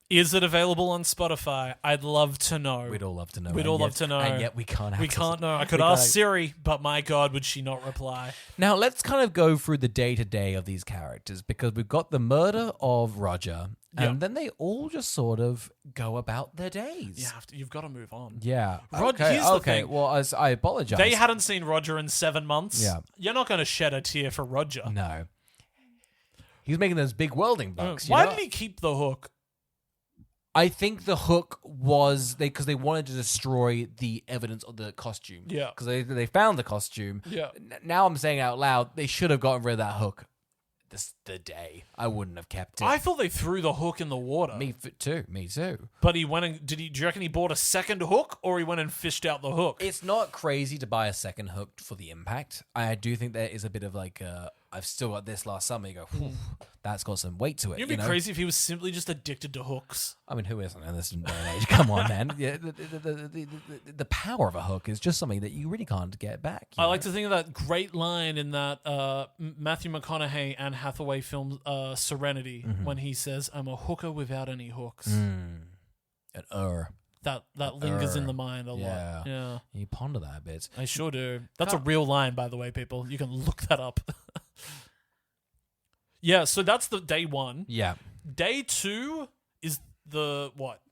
Is it available on Spotify? I'd love to know. We'd all love to know. We'd all love to know. And yet we can't We access can't it. know. I could We ask can't. Siri, but my God, would she not reply? Now, let's kind of go through the day-to-day of these characters, because we've got the murder of Roger, and then they all just sort of go about their days. You've got to move on. Yeah. Here's the thing. Well, I apologize. They hadn't seen Roger in 7 months. Yeah. You're not going to shed a tear for Roger. No. He was making those big welding bucks. Why did he keep the hook? I think the hook was because they wanted to destroy the evidence of the costume. Yeah. Because they found the costume. Yeah. Now I'm saying out loud, they should have gotten rid of that hook. The day I wouldn't have kept it. I thought they threw the hook in the water. Me too. But he went and do you reckon he bought a second hook, or he went and fished out the hook? It's not crazy to buy a second hook for the impact. I do think there is a bit of like, I've still got this last summer. You go, whew, that's got some weight to it. It'd be crazy if he was simply just addicted to hooks. I mean, who isn't in this day and age? Come on, man. Yeah, the power of a hook is just something that you really can't get back. I like to think of that great line in that Matthew McConaughey and Hathaway film Serenity when he says, "I'm a hooker without any hooks." An That lingers in the mind a Yeah. lot. Yeah, You ponder that a bit. I sure do. That's a real line, by the way, people. You can look that up. Yeah, so that's the day one. Yeah. Day two is the what?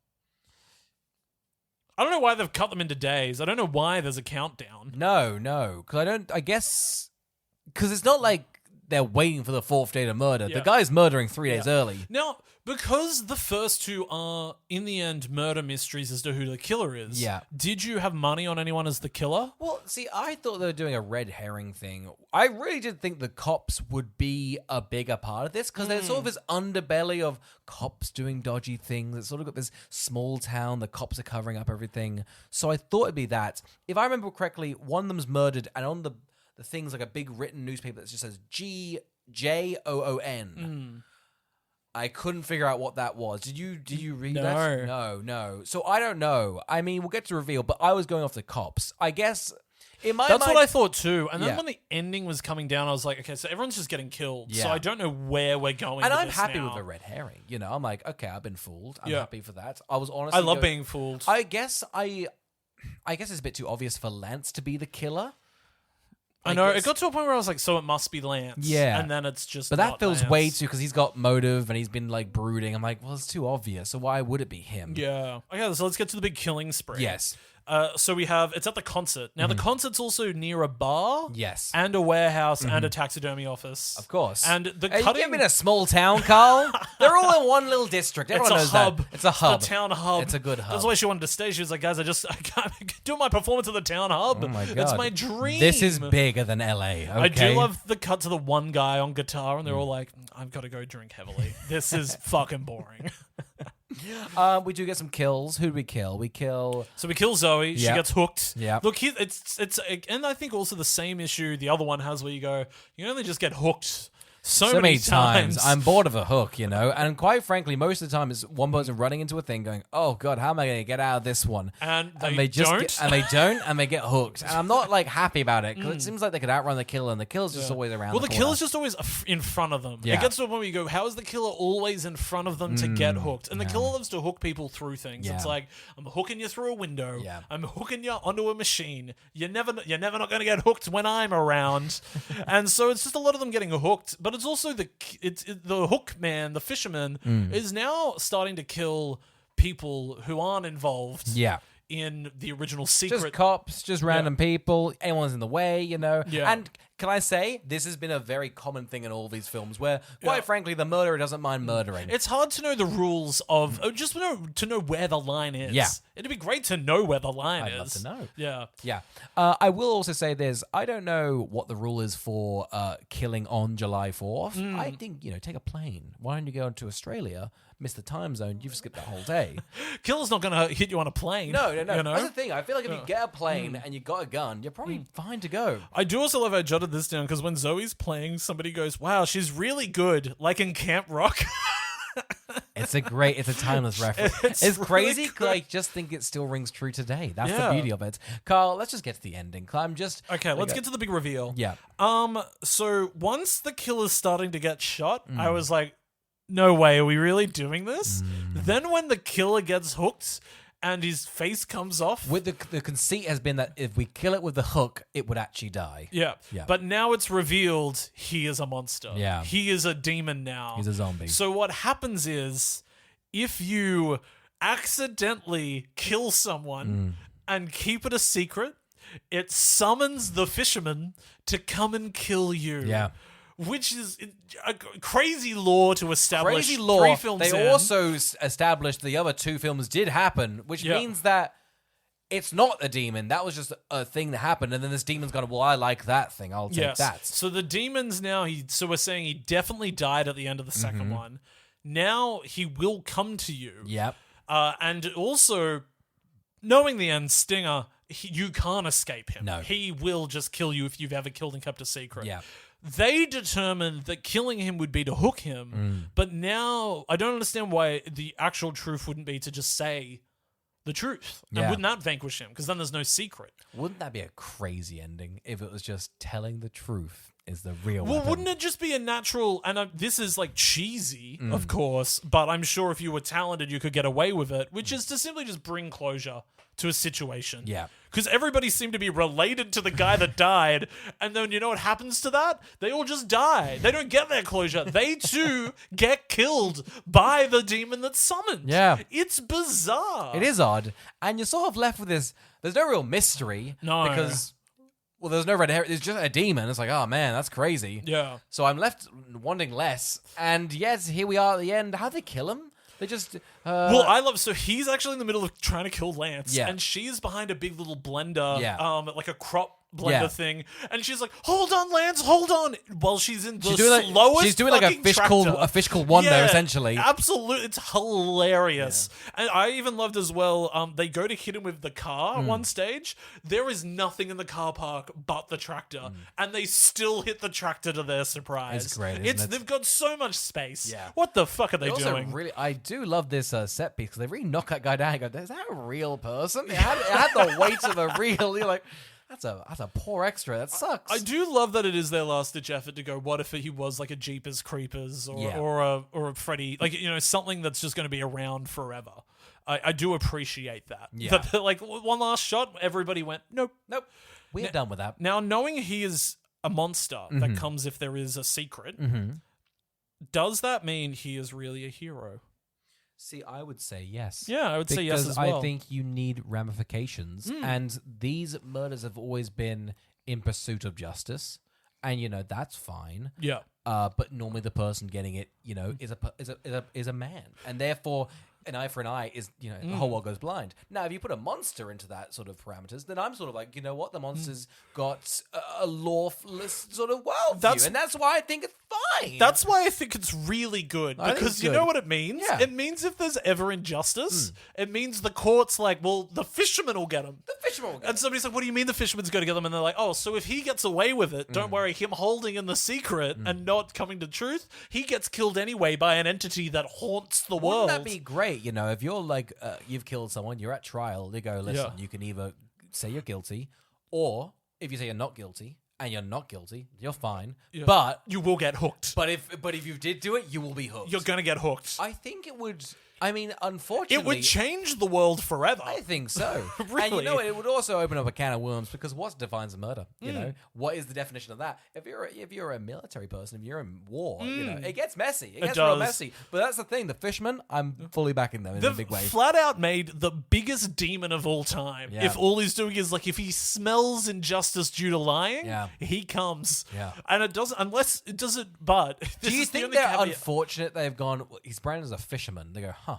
I don't know why they've cut them into days. I don't know why there's a countdown. No. Because it's not like they're waiting for the fourth day to murder. Yeah. The guy's murdering 3 days early. Now, because the first two are, in the end, murder mysteries as to who the killer is, Yeah. did you have money on anyone as the killer? Well, see, I thought they were doing a red herring thing. I really did think the cops would be a bigger part of this, because there's sort of this underbelly of cops doing dodgy things. It's sort of got this small town, the cops are covering up everything. So I thought it'd be that. If I remember correctly, one of them's murdered, and on the thing's like a big written newspaper that just says GJOON. I couldn't figure out what that was. Did you read that? No. So I don't know. I mean, we'll get to reveal, but I was going off the cops. I guess in my That's mind, what I thought too. And then Yeah. when the ending was coming down, I was like, okay, so everyone's just getting killed. So Yeah. I don't know where we're going. and with I'm this happy now. with the red herring. You know, I'm like, okay, I've been fooled. I'm Yeah. happy for that. I was honestly I love being fooled. I guess it's a bit too obvious for Lance to be the killer. I know. guess- It got to a point where I was like, so it must be Lance. Yeah. And then it's just But that not feels Lance. way too, because he's got motive and he's been like brooding. I'm like, well, it's too obvious. So why would it be him? Yeah. Okay, so let's get to the big killing spree. Yes. So it's at the concert. Now, the concert's also near a bar. Yes. And a warehouse and a taxidermy office. Of course. And the Hey, cutting... you live in a small town, Carl. They're all in one little district. Everyone it's a knows hub. that. It's a hub. The town hub. It's a good hub. That's why she wanted to stay. She was like, guys, I can't do my performance at the town hub. Oh my God. It's my dream. This is bigger than LA. Okay? I do love the cut to the one guy on guitar, and they're all like, I've got to go drink heavily. This is fucking boring. We do get some kills. Who do we kill? We kill. So we kill Zoe. She Yep. gets hooked. Yep. Look, it's and I think also the same issue the other one has, where you go, you only just get hooked so many times. I'm bored of a hook, you know? And quite frankly, most of the time it's one person running into a thing going, oh God, how am I going to get out of this one? And they they just don't. Get, and they don't, and they get hooked. And I'm not like happy about it, because it seems like they could outrun the killer, and the killer's just always around Well, the the corner. killer's just always in front of them. Yeah. It gets to a point where you go, how is the killer always in front of them to get hooked? And the killer loves to hook people through things. Yeah. It's like, I'm hooking you through a window. Yeah. I'm hooking you onto a machine. You're never not going to get hooked when I'm around. And so it's just a lot of them getting hooked. But it's also the hook man, the fisherman, is now starting to kill people who aren't involved. Yeah. In the original secret. Just cops, just random people, anyone's in the way, you know? Yeah. And can I say, this has been a very common thing in all these films where, quite Yeah. frankly, the murderer doesn't mind murdering. It's hard to know the rules of just to know where the line is. Yeah. It'd be great to know where the line I'd is. love to know. Yeah. Yeah. I will also say this. I don't know what the rule is for killing on July 4th. I think, take a plane. Why don't you go to Australia, miss the time zone, you've skipped the whole day. Killer's not going to hit you on a plane. No. You know? That's the thing. I feel like if you get a plane and you got a gun, you're probably fine to go. I do also love I jotted jotted this down because when Zoe's playing, somebody goes, "Wow, she's really good," like in Camp Rock. It's a timeless reference. It's really crazy. good. I just think it still rings true today. That's the Yeah. beauty of it. Carl, let's just get to the ending. Okay, let's get to the big reveal. Yeah. So once the killer's starting to get shot, I was like, no way, are we really doing this? Then when the killer gets hooked and his face comes off. With the conceit has been that if we kill it with the hook, it would actually die. Yeah. But now it's revealed he is a monster. Yeah. He is a demon now. He's a zombie. So what happens is if you accidentally kill someone and keep it a secret, it summons the fisherman to come and kill you. Yeah. Which is a crazy lore to establish. Crazy lore. 3 films They in. also established the other 2 films did happen, which means that it's not a demon. That was just a thing that happened, and then this demon's gone, well, I like that thing. I'll take that. So the demons now, so we're saying he definitely died at the end of the second one. Now he will come to you. Yep. And also, knowing the end stinger, you can't escape him. No. He will just kill you if you've ever killed and kept a secret. Yeah. They determined that killing him would be to hook him, but now I don't understand why the actual truth wouldn't be to just say the truth. And Yeah. wouldn't that vanquish him? Because then there's no secret. Wouldn't that be a crazy ending if it was just telling the truth is the real Well, weapon? wouldn't it just be a natural, and this is like cheesy, of course, but I'm sure if you were talented, you could get away with it, which is to simply just bring closure to a situation. Yeah. Because everybody seemed to be related to the guy that died, and then you know what happens to that? They all just die. They don't get their closure. They too get killed by the demon that's summoned. Yeah. It's bizarre. It is odd. And you're sort of left with this. There's no real mystery. No. Because, well, there's no red hair. It's just a demon. It's like, oh, man, that's crazy. Yeah. So I'm left wanting less. And yes, here we are at the end. How'd they kill him? They just... Well, I love... So he's actually in the middle of trying to kill Lance. Yeah. And she's behind a big little blender. Yeah. Like a crop blender Yeah. thing. And she's like, hold on, Lance, hold on. While she's in the slowest she's doing like a fucking fish tractor. called Wonder, Yeah, essentially. Absolutely. It's hilarious. And I even loved as well, they go to hit him with the car at one stage. There is nothing in the car park but the tractor. And they still hit the tractor to their surprise. It's great, isn't it? They've got so much space. Yeah. What the fuck are they Also, doing? really, I do love this set piece because they really knock that guy down. You go, is that a real person? It had the weight of a real. You're like, that's a poor extra. That sucks. I do love that it is their last ditch effort to go, what if he was like a Jeepers Creepers or a Freddy, like, you know, something that's just going to be around forever. I do appreciate that. Yeah. That, like, one last shot, everybody went, nope. We're done with that. Now, knowing he is a monster that comes if there is a secret, does that mean he is really a hero? See, I would say yes. Yeah, I would say yes Because as well. I think you need ramifications, and these murders have always been in pursuit of justice, and you know that's fine. Yeah. But normally the person getting it, you know, is a man, and therefore an eye for an eye is, you know, the whole world goes blind. Now, if you put a monster into that sort of parameters, then I'm sort of like, you know what, the monster's got a lawless sort of worldview, and that's why I think it's fine. That's why I think it's really good, I think because it's you good. know what it means? Yeah. It means if there's ever injustice, it means the court's like, well, the fisherman will get him. the fisherman will get And somebody's like, what do you mean the fisherman's going to get them? And they're like, oh, so if he gets away with it, don't worry, him holding in the secret and not coming to truth, he gets killed anyway by an entity that haunts the world. Wouldn't that be great? You know, if you're like, you've killed someone, you're at trial, they go, listen, Yeah. you can either say you're guilty, or if you say you're not guilty, and you're not guilty, you're fine. Yeah. But you will get hooked. but if you did do it, you will be hooked. You're going to get hooked. I think it would. I mean, unfortunately, It would change the world forever. I think so. And you Really? know, it would also open up a can of worms, because what defines a murder? You know, what is the definition of that? If you're a military person, if you're in war, you know, it gets messy. It gets real does. messy. But that's the thing. The fishermen, I'm fully backing them in a big way. Flat out made the biggest demon of all time. Yeah. If all he's doing is like, if he smells injustice due to lying, Yeah. he comes. Yeah. And it doesn't, unless it doesn't, but. Do you think they're unfortunate they've gone, well, he's branded as a fisherman? They go, huh,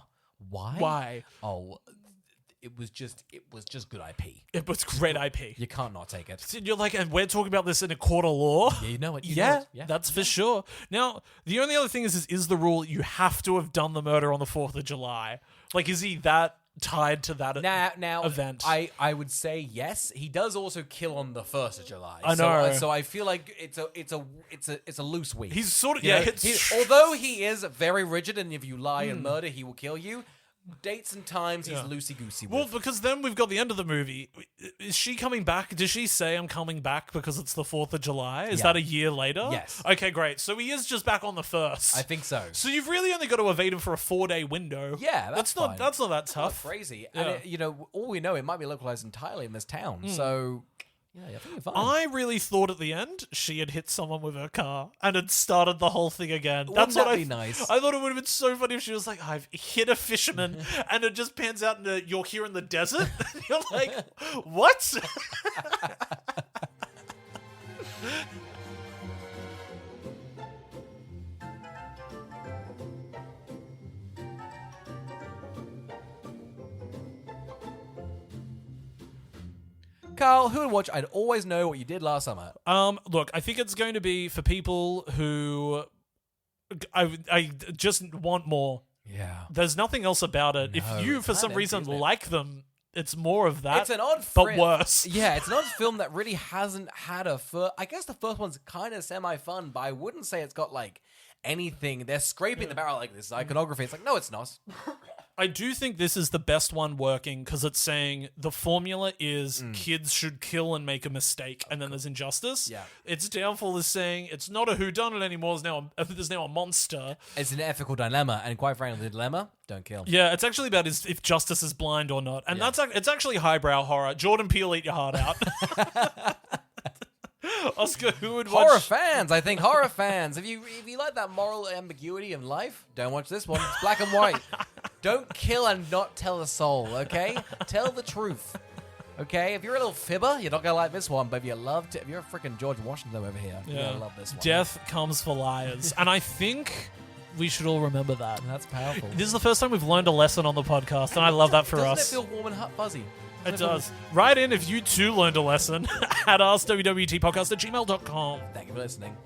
why? Why? Oh, it was just good IP. It was great IP. You can't not take it. And you're like, and we're talking about this in a court of law? Yeah, you know it. You Yeah, know it. that's for sure. Now, the only other thing is the rule you have to have done the murder on the 4th of July? Like, is he that tied to that Now, event. I would say yes. He does also kill on the 1st of July. I know. So I feel like it's a loose week. He's sort of You know, it's although he is very rigid, and if you lie and murder, he will kill you. Dates and times, he's loosey goosey. Well, because then we've got the end of the movie. Is she coming back? Does she say I'm coming back because it's the 4th of July? Is that a year later? Yes. Okay, great. So he is just back on the 1st. I think so. So you've really only got to evade him for a 4-day window. Yeah, that's fine. That's not that Not tough. crazy. Yeah. And all we know, it might be localized entirely in this town. So yeah, I think you're fine. I really thought at the end she had hit someone with her car and had started the whole thing again. Wouldn't that be nice? I thought it would have been so funny if she was like, I've hit a fisherman, and it just pans out into you're here in the desert. And you're like, what? Carl, who would watch I'd Always Know What You Did Last Summer? Look, I think it's going to be for people who I just want more. Yeah. There's nothing else about it. If you, it's for kinda some empty, reason, isn't it? like them, it's more of that. It's an odd but film. worse. Yeah, it's an odd film that really hasn't had a I guess the first one's kind of semi-fun, but I wouldn't say it's got, like, anything. They're scraping the barrel like this iconography. It's like, no, it's not. I do think this is the best one working because it's saying the formula is kids should kill and make a mistake, and then there's injustice. Yeah. Its downfall is saying it's not a whodunit anymore. There's now a monster. It's an ethical dilemma, and quite frankly, the dilemma, don't kill. Yeah, it's actually about if justice is blind or not, and it's actually highbrow horror. Jordan Peele, eat your heart out. Oscar, who would watch? Horror fans, I think horror fans. If you like that moral ambiguity in life, don't watch this one. It's black and white. Don't kill and not tell a soul, okay? Tell the truth. Okay? If you're a little fibber, you're not gonna like this one, but if you're a freaking George Washington over here, you're gonna love this one. Death comes for liars, and I think we should all remember that. That's powerful. This is the first time we've learned a lesson on the podcast, and I love that for Doesn't us. it feel warm and fuzzy? It does. Write in if you too learned a lesson at askwwwtpodcast@gmail.com. Thank you for listening.